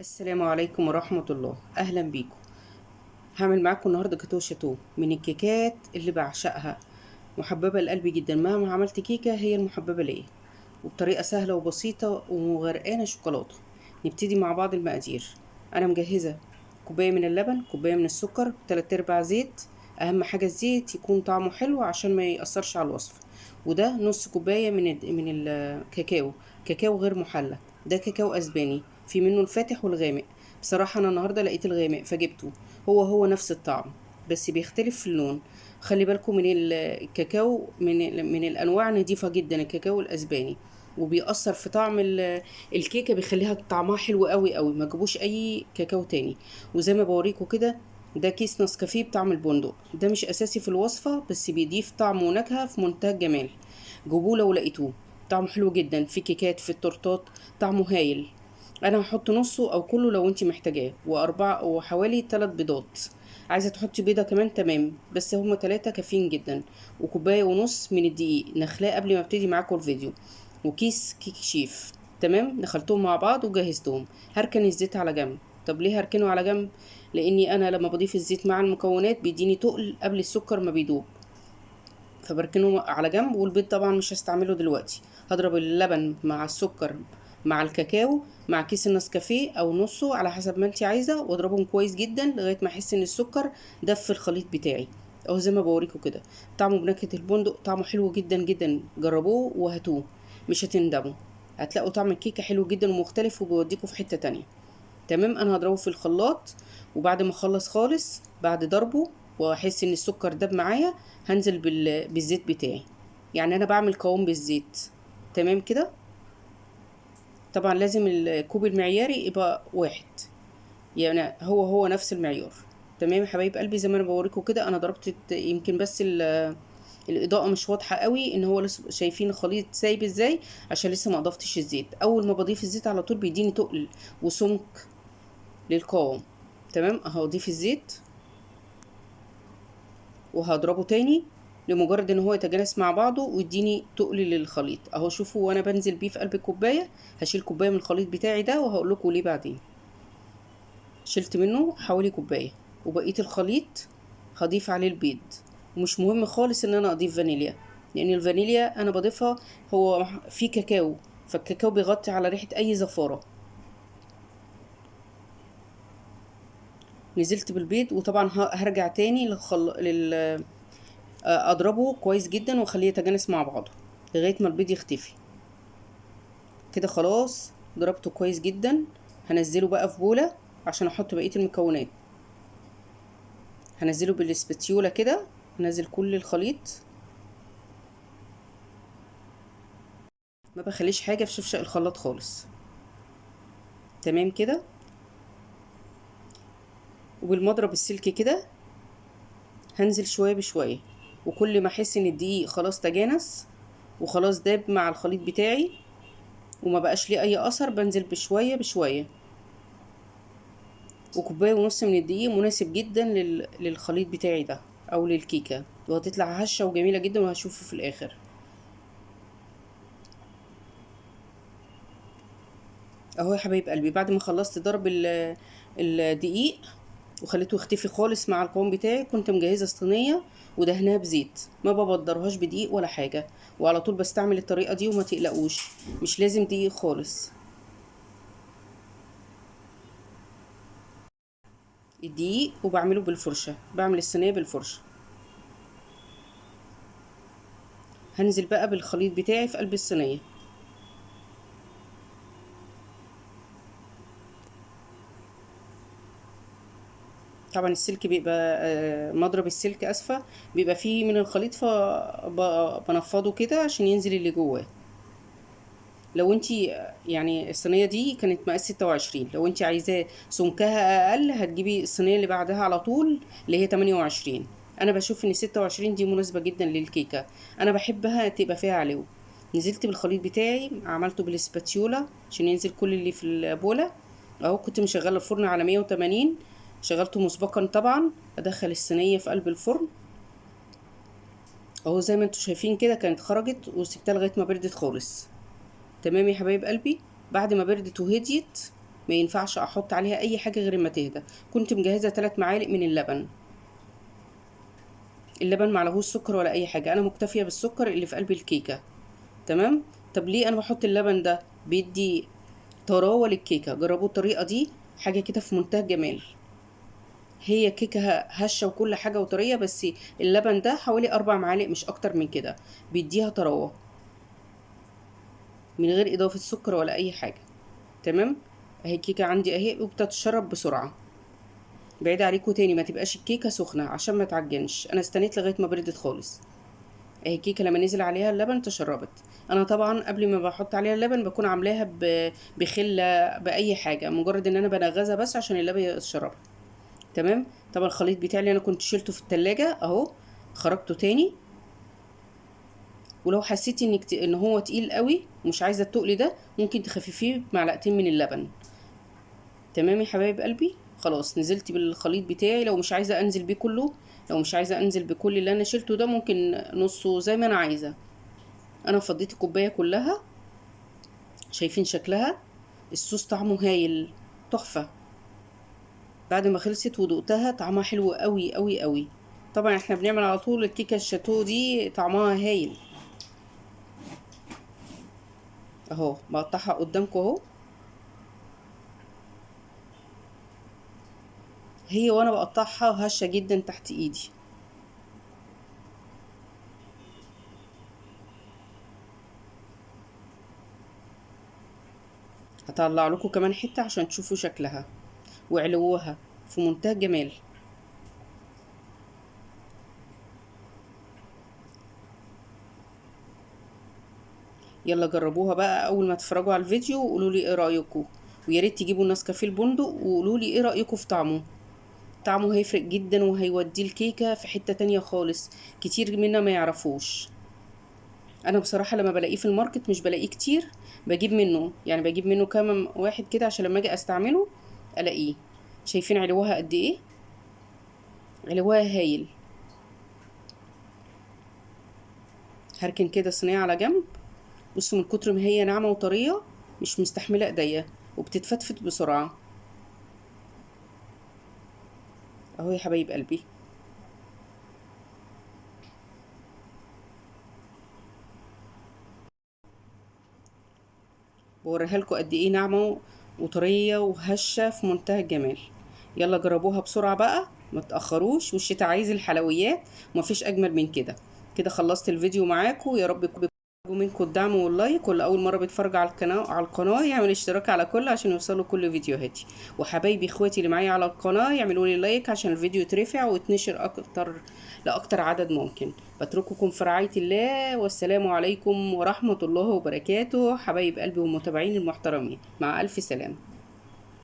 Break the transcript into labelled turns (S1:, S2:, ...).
S1: السلام عليكم ورحمة الله. أهلا بيكم. هعمل معاكم النهاردة جاتوه شاتوه من الكيكات اللي بعشقها، محببة لقلبي جدا. مهما عملت كيكة هي المحببة ليا، وبطريقة سهلة وبسيطة وغرقانة شوكولاتة. نبتدي مع بعض المقادير. أنا مجهزة كوباية من اللبن، كوباية من السكر، 3/4 زيت. أهم حاجة الزيت يكون طعمه حلو عشان ما يأثرش على الوصفة. وده نص كوباية من الكاكاو، كاكاو غير محلى. ده كاكاو أسباني، في منه الفاتح والغامق. بصراحة أنا النهاردة لقيت الغامق فجبته. هو نفس الطعم بس بيختلف في اللون. خلي بالكم من الكاكاو، من الأنواع نضيفة جدا الكاكاو الأسباني، وبيأثر في طعم الكيكة، بيخليها طعمها حلو قوي قوي. ما تجيبوش أي كاكاو تاني. وزي ما بوريكم كده، ده كيس نسكافيه بطعم البندق. ده مش أساسي في الوصفة بس بيضيف طعم ونكهة في منتهى الجمال. جيبوه لو لقيتوه. طعمه حلو جدا في كيكات، في التورتات. طعمه هايل. انا هحط نصه او كله لو انتي محتاجاه، واربعة وحوالي 3 بيضات. عايزه تحطي بيضه كمان تمام، بس هما 3 كافيين جدا. وكوبايه ونص من الدقيق نخلاه قبل ما ابتدي معاكم الفيديو. وكيس كيك شيف. تمام، دخلتهم مع بعض وجهزتهم. هركن الزيت على جنب. طب ليه هركنه على جنب؟ لاني انا لما بضيف الزيت مع المكونات بيديني تقل قبل السكر ما بيدوب، فبركنه على جنب. والبيض طبعا مش هستعمله دلوقتي. هضرب اللبن مع السكر مع الكاكاو مع كيس النسكافيه او نصه على حسب ما انت عايزه، واضربهم كويس جدا لغايه ما احس ان السكر دف في الخليط بتاعي، او زي ما بوريكم كده. طعمه بنكهه البندق، طعمه حلو جدا جدا. جربوه وهاتوه، مش هتندموا. هتلاقوا طعم الكيكه حلو جدا ومختلف وبيوديكوا في حته تانية. تمام، انا هضربه في الخلاط. وبعد ما اخلص خالص بعد ضربه واحس ان السكر داب معايا، هنزل بالزيت بتاعي. يعني انا بعمل قوام بالزيت. تمام كده. طبعا لازم الكوب المعياري يبقى واحد، يعني هو نفس المعيار. تمام يا حبايب قلبي، زي ما انا بوريكم كده. انا ضربت يمكن بس الاضاءه مش واضحه قوي، ان هو لسه شايفين الخليط سايب ازاي، عشان لسه ما اضفتش الزيت. اول ما بضيف الزيت على طول بيديني تقل وسمك للقوام. تمام، اهو اضيف الزيت وهضربه تاني لمجرد ان هو يتجانس مع بعضه ويديني تقل للخليط. اهو شوفوا، وانا بنزل بيه في قلب الكوبايه. هشيل كوبايه من الخليط بتاعي ده وهقول لكم ليه بعدين. شلت منه حوالي كوبايه، وبقيه الخليط هضيف عليه البيض. ومش مهم خالص ان انا اضيف فانيليا، لان الفانيليا انا بضيفها هو في كاكاو، فالكاكاو بيغطي على ريحه اي زفاره. نزلت بالبيض، وطبعا هرجع تاني اضربه كويس جدا واخليه يتجانس مع بعضه لغايه ما البيض يختفي. كده خلاص ضربته كويس جدا. هنزله بقى في بوله عشان احط بقيه المكونات. هنزله بالسباتيولا كده. هنزل كل الخليط، ما بخليش حاجه في شفشق الخلاط خالص. تمام كده. وبالمضرب السلكي كده هنزل شويه بشويه، وكل ما احس ان الدقيق خلاص تجانس وخلاص داب مع الخليط بتاعي وما بقاش ليه اي اثر، بنزل بشويه بشويه. وكوبايه ونص من الدقيق مناسب جدا للخليط بتاعي ده او للكيكه، وهتطلع هشه وجميله جدا وهشوفه في الاخر. اهو يا حبايب قلبي، بعد ما خلصت ضرب الدقيق وخليته يختفي خالص مع القوام بتاعي، كنت مجهزه صينيه ودهنها بزيت. ما ببدرهاش بدقيق ولا حاجه، وعلى طول بستعمل الطريقه دي. وما تقلقوش، مش لازم دقيق خالص. الدقيق وبعمله بالفرشه، بعمل الصينيه بالفرشه. هنزل بقى بالخليط بتاعي في قلب الصينيه. طبعا السلك بيبقى مضرب السلك اسفه بيبقى فيه من الخليط، فبنفضه كده عشان ينزل اللي جواه. لو انتي يعني الصينيه دي كانت مقاس 26، لو انتي عايزاه سمكها اقل هتجيبي الصينيه اللي بعدها على طول اللي هي 28. انا بشوف ان 26 دي مناسبه جدا للكيكه. انا بحبها تبقى فيها علو. نزلت بالخليط بتاعي، عملته بالسباتيولا عشان ينزل كل اللي في البوله. اهو كنت مشغله الفرن على 180، شغلته مسبقا طبعا. ادخل الصينيه في قلب الفرن. اهو زي ما انتوا شايفين كده كانت خرجت، وسبتها لغايه ما بردت خالص. تمام يا حبايب قلبي. بعد ما بردت وهديت ما ينفعش احط عليها اي حاجه غير ما تهدى. كنت مجهزه 3 معالق من اللبن. اللبن معلهوش سكر ولا اي حاجه، انا مكتفيه بالسكر اللي في قلب الكيكه. تمام. طب ليه انا بحط اللبن ده؟ بيدي طراوه للكيكه. جربوا الطريقه دي، حاجه كده في منتهى الجمال. هي كيكه هشه وكل حاجه وطريه، بس اللبن ده حوالي 4 معالق مش اكتر من كده، بيديها طراوه من غير اضافه سكر ولا اي حاجه. تمام. اهي الكيكه عندي اهي، وبتتشرب بسرعه. بعيد عليكم تاني، ما تبقاش الكيكه سخنه عشان ما تعجنش. انا استنيت لغايه ما بردت خالص. اهي الكيكه لما نزل عليها اللبن تشربت. انا طبعا قبل ما بحط عليها اللبن بكون عاملاها بخله باي حاجه، مجرد ان انا بنغزها بس عشان اللبن يشربها. تمام. طبعا الخليط بتاعي اللي انا كنت شيلته في التلاجة اهو، خرجته تاني. ولو حسيتي ان هو تقيل قوي ومش عايزه التقل ده، ممكن تخففيه بمعلقتين من اللبن. تمام يا حبايب قلبي. خلاص نزلت بالخليط بتاعي. لو مش عايزه انزل بيه كله، لو مش عايزه انزل بكل اللي انا شلته ده، ممكن نصه زي ما انا عايزه. انا فضيت الكوبايه كلها. شايفين شكلها؟ الصوص طعمه هايل، تحفه. بعد ما خلصت ودقتها طعمها حلو قوي قوي قوي. طبعا احنا بنعمل على طول الكيكه الشاتو دي، طعمها هايل. اهو بقطعها قدامكم اهو. هي وانا بقطعها هشه جدا تحت ايدي. هطلع لكم كمان حته عشان تشوفوا شكلها وعلوها في منتهى الجمال. يلا جربوها بقى اول ما تتفرجوا على الفيديو وقولوا لي ايه رايكم. ويا ريت تجيبوا النسكافيه البندق وقولوا لي ايه رايكم في طعمه. طعمه هيفرق جدا وهيودي الكيكه في حته تانية خالص. كتير منا ما يعرفوش. انا بصراحه لما بلاقيه في الماركت مش بلاقيه كتير، بجيب منه، يعني بجيب منه كام واحد كده عشان لما اجي استعمله الاقيه. شايفين علوها قد ايه؟ علوها هايل. هركن كده صينيه على جنب. بصوا من كتر ما هي ناعمه وطريه مش مستحمله ايديا، وبتتفتفت بسرعه. اهو يا حبايب قلبي. بوريها لكم قد ايه ناعمه وطريه وهشه في منتهى الجمال. يلا جربوها بسرعه بقى، ما تاخروش، والشتا عايز الحلويات ومفيش اجمل من كده. كده خلصت الفيديو معاكم. يا رب يكون منكم الدعم واللايك. واللي اول مره بيتفرج على القناه يعمل اشتراك على كل عشان يوصلوا كل فيديوهاتي. وحبايبي اخواتي اللي معايا على القناه يعملوا لي لايك عشان الفيديو يترفع ويتنشر اكتر لاكتر عدد ممكن. بترككم في رعايه الله، والسلام عليكم ورحمه الله وبركاته. حبايب قلبي والمتابعين المحترمين، مع الف سلامه.